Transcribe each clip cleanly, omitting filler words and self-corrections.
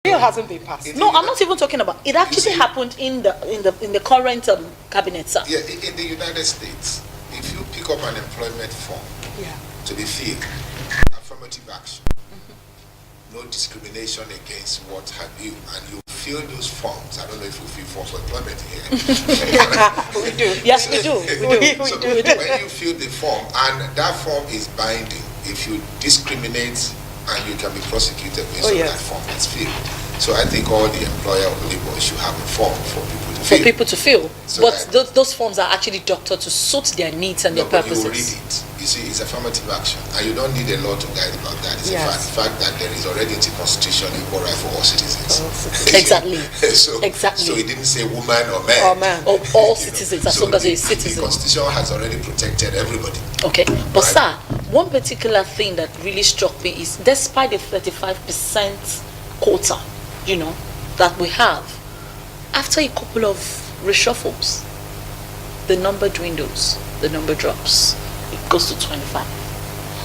Bill hasn't been passed. No, I'm not even talking about it. Actually happened in the current cabinet, sir. Yeah, in the United States, if you pick up an employment form to be filled, affirmative action, no discrimination against what have you, and you fill those forms. I don't know if you fill forms for employment here. We do. Yes, we do. We do. So we do. when you fill the form, and that form is binding, if you discriminate, and you can be prosecuted based on that form that's filled. So I think all the employer or labor should have a form for people to fill. So but those forms are actually doctored to suit their needs and their purposes. You read it. You see, it's affirmative action, and you don't need a law to guide about that. It's a fact that there is already in the Constitution equal right for all citizens. Exactly. Exactly. So it didn't say woman or man. Or all citizens, as long as you're a citizen. The Constitution has already protected everybody. Okay, but sir, one particular thing that really struck me is, despite the 35% quota, that we have, after a couple of reshuffles, the number dwindles, the number drops. It goes to 25,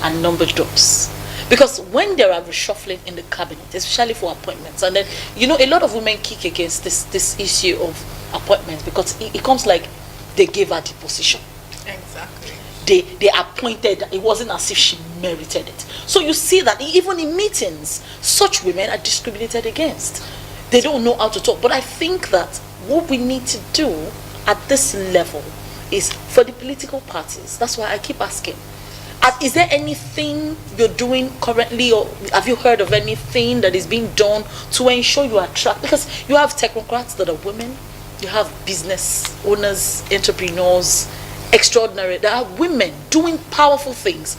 and number drops. Because when there are reshuffling in the cabinet, especially for appointments, and then, a lot of women kick against this issue of appointments, because it comes like they gave her the position. Exactly. They appointed, it wasn't as if she merited it. So you see that even in meetings, such women are discriminated against. They don't know how to talk. But I think that what we need to do at this level is for the political parties. That's why I keep asking. Is there anything you're doing currently, or have you heard of anything that is being done to ensure you attract? Because you have technocrats that are women, you have business owners, entrepreneurs, extraordinary. There are women doing powerful things.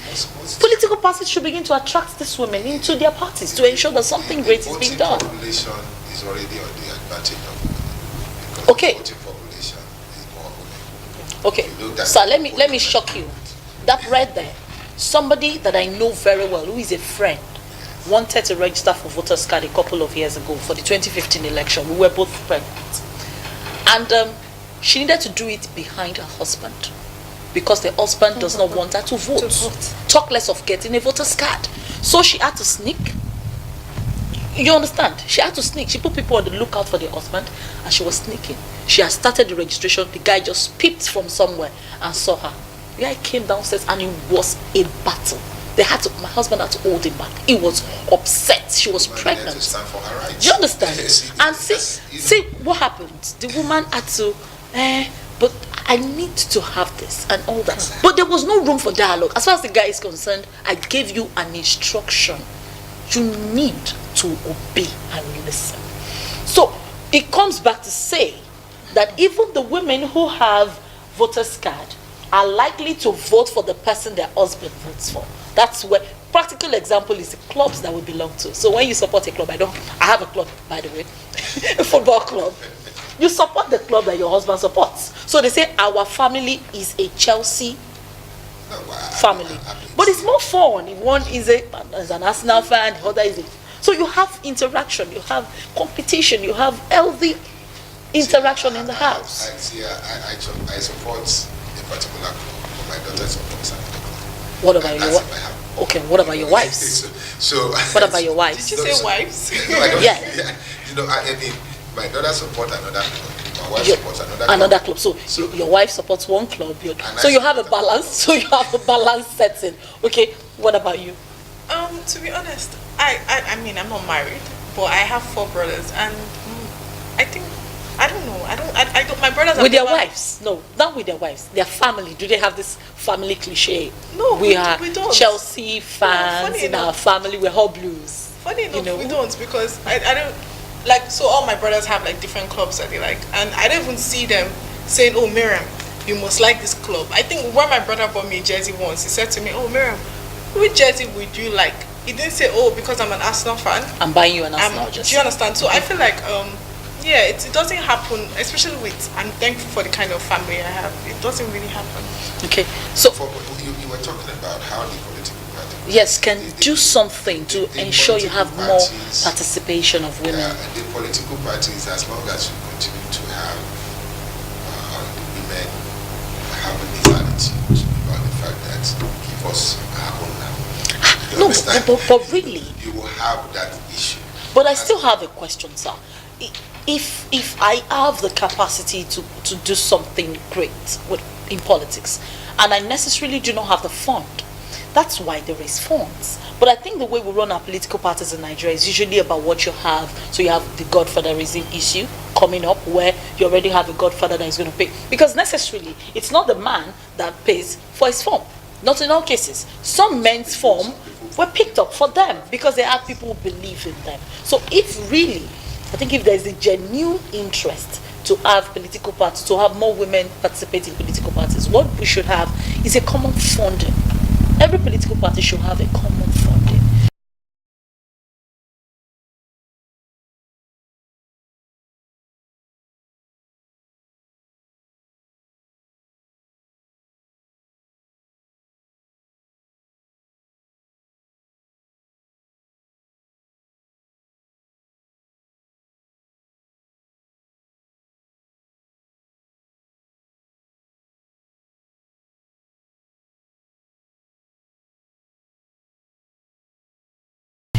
Political parties should begin to attract these women into their parties to ensure that something great is being done. The population is already on the advantage of women. Okay. The voting population is more women. Okay. So let me shock you. That right there, somebody that I know very well, who is a friend, wanted to register for voters card a couple of years ago for the 2015 election. We were both pregnant. And she needed to do it behind her husband, because the husband does not want her to vote. Talk less of getting a voter's card. So she had to sneak. You understand? She had to sneak. She put people on the lookout for the husband, and she was sneaking. She had started the registration. The guy just peeped from somewhere and saw her. The guy came downstairs, and it was a battle. My husband had to hold him back. He was upset. She was pregnant. To stand for her rights. Do you understand? And see what happened. The woman had to, but I need to have this and all that. But there was no room for dialogue. As far as the guy is concerned, I gave you an instruction. You need to obey and listen. So it comes back to say that even the women who have voters card are likely to vote for the person their husband votes for. That's where practical example is the clubs that we belong to. So when you support a club, I have a club, by the way, a football club. You support the club that your husband supports. So they say our family is a Chelsea family. But it's more fun if one is an Arsenal fan, the other is a... So you have interaction, you have competition, you have healthy interaction in the house. I support a particular club, but my daughter supports another club. What about your wife? Okay, what about your wives? So what about your wives? Did you say wives? No, I don't. Yeah. I mean, my daughter supports another club. My wife supports another club. So your wife supports one club. So you have a balance. So you have a balance setting. Okay. What about you? To be honest, I mean, I'm not married, but I have 4 brothers, and I think, I don't know. I don't. My brothers with their wives. No, not with their wives. Their family. Do they have this family cliche? No, we are don't. Chelsea fans in our family. We're all Blues. Funny enough, we don't, because I don't like. So all my brothers have like different clubs that they like, and I don't even see them saying, "Oh, Miriam, you must like this club." I think when my brother bought me a jersey once, he said to me, "Oh, Miriam, which jersey would you like?" He didn't say, "Oh, because I'm an Arsenal fan, I'm buying you an Arsenal jersey." Do you understand? So I feel like yeah, it doesn't happen, especially with, I'm thankful for the kind of family I have. It doesn't really happen. Okay, so you were talking about how the political parties, yes, can do something to ensure you have more participation of women. The political parties, as long as you continue to have women having this attitude about the fact that give us our own now. No, but really, you will have that issue. But I still have a question, sir. If I have the capacity to do something great in politics, and I necessarily do not have the fund, that's why there is funds. But I think the way we run our political parties in Nigeria is usually about what you have. So you have the godfatherism issue coming up, where you already have a godfather that is going to pay. Because necessarily, it's not the man that pays for his form. Not in all cases. Some men's form were picked up for them because they had people who believe in them. So if really, I think if there's a genuine interest to have political parties, to have more women participate in political parties, what we should have is a common funding. Every political party should have a common funding.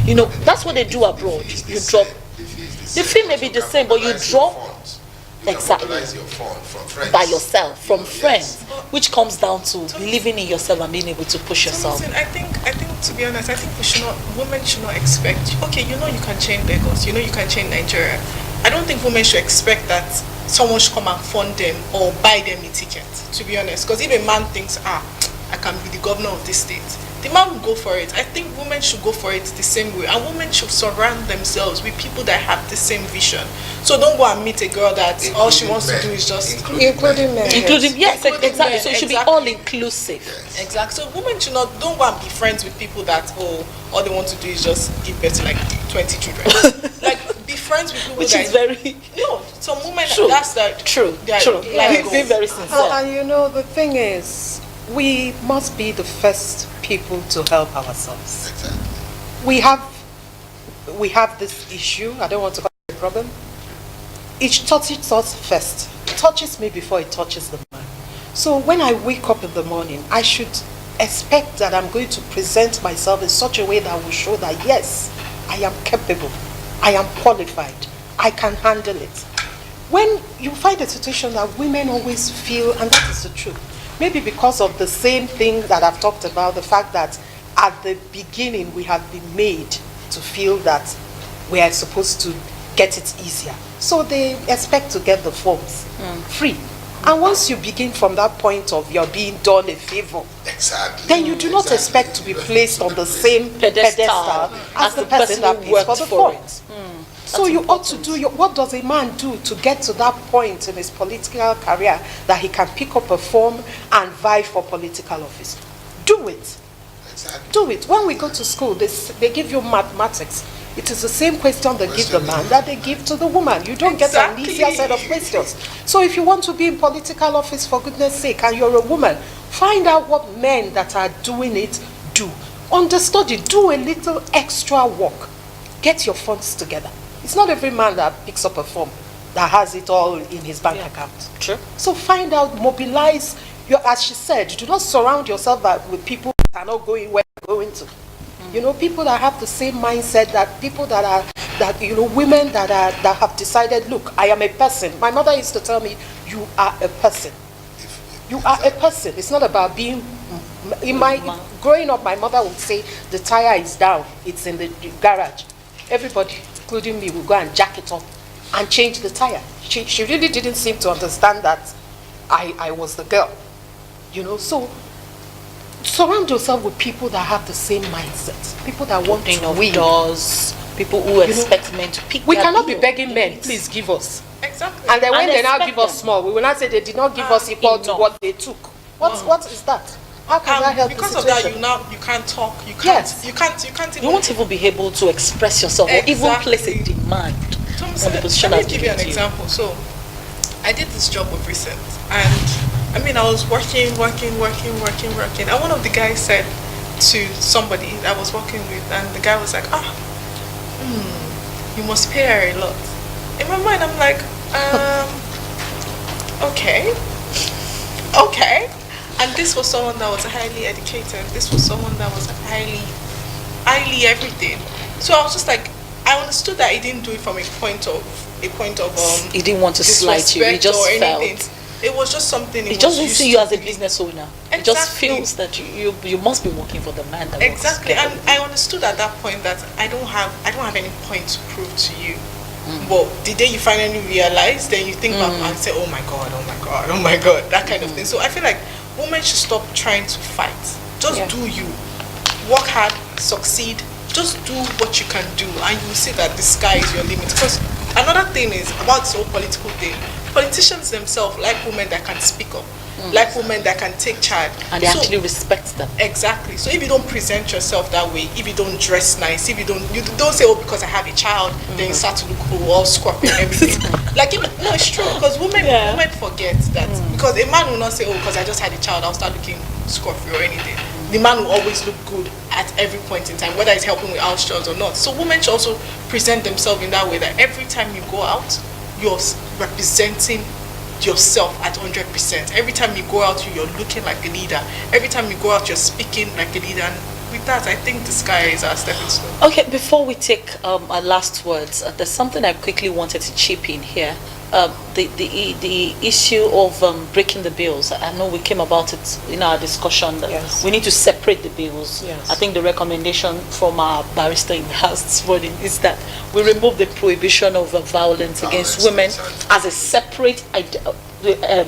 You know, that's what they do abroad. You drop. The fee may be the same, but you drop. Exactly. Your fund from friends. By yourself, from friends, which comes down to believing in yourself and being able to push yourself. I think to be honest, I think women should not expect, okay, you can change Lagos, you can change Nigeria. I don't think women should expect that someone should come and fund them or buy them a ticket, to be honest. Because if a man thinks, I can be the governor of this state, the man will go for it. I think women should go for it the same way, and women should surround themselves with people that have the same vision. So don't go and meet a girl that all she wants to do is just including men. Yes, exactly. Men, so it should be all inclusive. Yes. Exactly. So women should don't go and be friends with people that all they want to do is just give birth to like 20 children. Like, be friends with people which that is very some women true. That's true. Be very sincere. And the thing is, we must be the first people to help ourselves. Exactly. We have this issue. I don't want to call it a problem. It touches us first. It touches me before it touches the man. So when I wake up in the morning, I should expect that I'm going to present myself in such a way that will show that yes, I am capable, I am qualified, I can handle it. When you find a situation that women always feel, and that is the truth, maybe because of the same thing that I've talked about, the fact that at the beginning we have been made to feel that we are supposed to get it easier. So they expect to get the forms free. And once you begin from that point of you're being done a favor, then you do not expect to be placed on the same pedestal as the person that pays for the forms. So you ought to do what does a man do to get to that point in his political career that he can pick up a form and vie for political office? Do it. Exactly. Do it. When we go to school, they give you mathematics. It is the same question they give the man that they give to the woman. You don't get an easier set of questions. So if you want to be in political office, for goodness sake, and you're a woman, find out what men that are doing it do. Understudy, do a little extra work. Get your funds together. It's not every man that picks up a form that has it all in his bank account. True. So find out, mobilize, as she said, do not surround yourself with people that are not going where you're going to. People that have the same mindset, that people women that have decided, look, I am a person. My mother used to tell me, you are a person. You are a person. It's not about being, growing up, my mother would say, the tire is down, it's in the garage. Everybody, including me, will go and jack it up and change the tire. She really didn't seem to understand that I was the girl. So surround yourself with people that have the same mindset, people that want to win. Doors, people who expect men to pick. We cannot be begging men, please give us. Exactly. And then when they now give us small, we will not say they did not give us equal to what they took. What is that? How can that help because the of that, situation? you can't talk. You can't. Yes. You can't even. You won't even be able to express yourself or even place a demand on the position. Let me give you an example. So, I did this job with recent, and I was working, and one of the guys said to somebody that I was working with, and the guy was like, you must pay her a lot. In my mind, I'm like, okay. And this was someone that was highly educated. This was someone that was highly everything. So I was just like, I understood that he didn't do it from a point of He didn't want to slight you. He disrespect just or anything. felt. It was just something He was just doesn't used see you to as a be. business owner. He just Exactly. feels that you must be working for the man that works Exactly, and better. I understood at that point that I don't have any point to prove to you. But the day you finally realize, then you think back and say, oh my god, oh my god, oh my god, that kind of thing. So I feel like women should stop trying to fight. Just do you. Work hard, succeed. Just do what you can do, and you will see that the sky is your limit. Because another thing is about this whole political thing. Politicians themselves like women that can speak up, like women that can take charge, And they actually respect them. Exactly. So if you don't present yourself that way, if you don't dress nice, if you don't say, oh, because I have a child, then you start to look all scruffy and everything. No, it's true, because women forget that. Because a man will not say, oh, because I just had a child, I'll start looking scruffy or anything. The man will always look good at every point in time, whether it's helping with house chores or not. So women should also present themselves in that way, that every time you go out, you're representing yourself at 100%. Every time you go out, you're looking like a leader. Every time you go out, you're speaking like a leader. And with that, I think the sky is our stepping stone. Okay, before we take our last words, there's something I quickly wanted to chip in here. The issue of breaking the bills. I know we came about it in our discussion that we need to separate the bills. Yes. I think the recommendation from our barrister in the House this morning is that we remove the prohibition of violence against women as a separate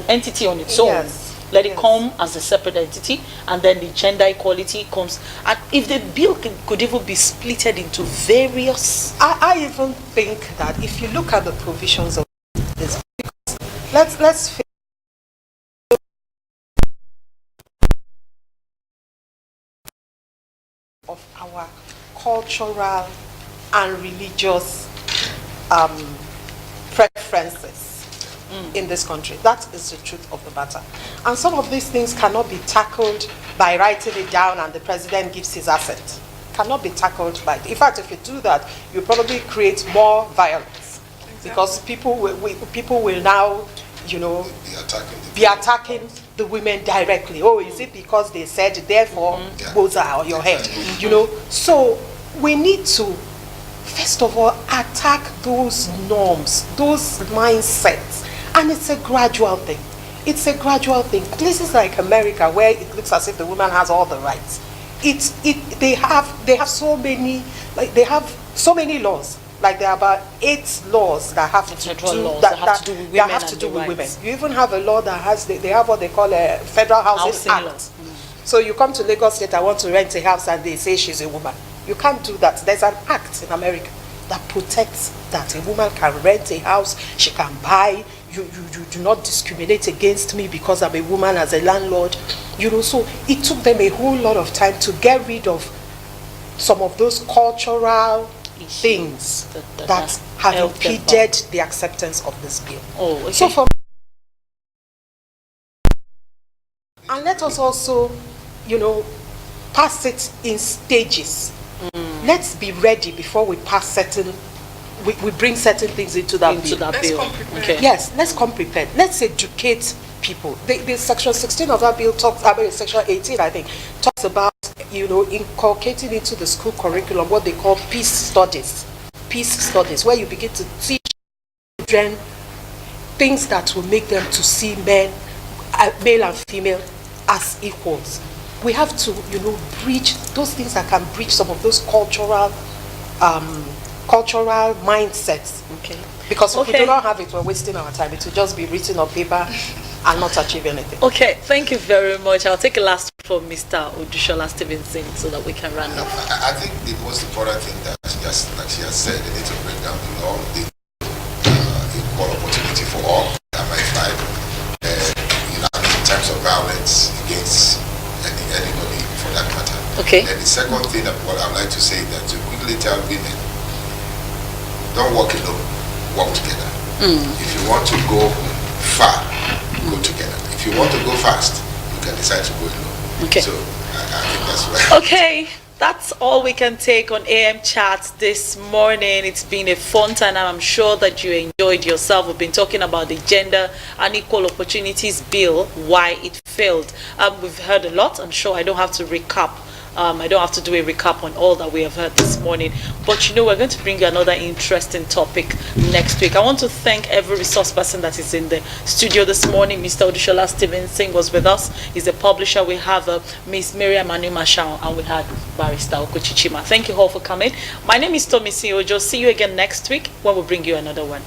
entity on its own. Yes. Let it come as a separate entity, and then the gender equality comes. And if the bill could even be splitted into various. I even think that if you look at the provisions of this, let's face of our cultural and religious preferences in this country. That is the truth of the matter. And some of these things cannot be tackled by writing it down and the president gives his assent. Cannot be tackled by. In fact, if you do that, you probably create more violence. Because people will now, be attacking the women directly. Oh, is it because they said, therefore, both are on your head? So we need to, first of all, attack those norms, those mindsets. And it's a gradual thing. It's a gradual thing. Places like America, where it looks as if the woman has all the rights, they have so many, they have so many laws. Like there are about 8 laws that have to do with women. You even have a law that has, they have what they call a Federal Housing Act. So you come to Lagos State, I want to rent a house, and they say she's a woman. You can't do that. There's an act in America that protects that a woman can rent a house, she can buy. You do not discriminate against me because I'm a woman as a landlord. So it took them a whole lot of time to get rid of some of those cultural things that have impeded the acceptance of this bill. Oh, okay. So and let us also, pass it in stages. Let's be ready before we pass certain. We bring certain things into that bill. Let's come prepared. Okay. Yes, let's come prepared. Let's educate people. The section 16 of that bill section 18, I think, talks about, inculcating into the school curriculum what they call peace studies. Peace studies, where you begin to teach children things that will make them to see men, male and female, as equals. We have to, bridge those things that can bridge some of those cultural mindsets. Okay. Because if we do not have it, we're wasting our time. It will just be written on paper and not achieve anything. Okay, thank you very much. I'll take a last from Mr. Odushola Stevenson so that we can round up. I think the most important thing that she has said, they need to break down the law, the equal opportunity for all, MI5, in terms of violence against anybody for that matter. Okay. And the second thing that what I'd like to say is that to quickly tell women, don't walk alone, walk together. If you want to go far, go together. If you want to go fast, you can decide to go alone. Okay. So I think that's right. Okay, that's all we can take on AM Chat this morning. It's been a fun time, and I'm sure that you enjoyed yourself. We've been talking about the Gender and Equal Opportunities Bill, why it failed. We've heard a lot. I'm sure I don't have to recap I don't have to do a recap on all that we have heard this morning. But we're going to bring you another interesting topic next week. I want to thank every resource person that is in the studio this morning. Mr. Odushola Stevenson was with us. He's a publisher. We have Miss Miriam Anu Mashao, and we had Barrister Okochichima. Thank you all for coming. My name is Tomisi Ojo. See you again next week when we bring you another one.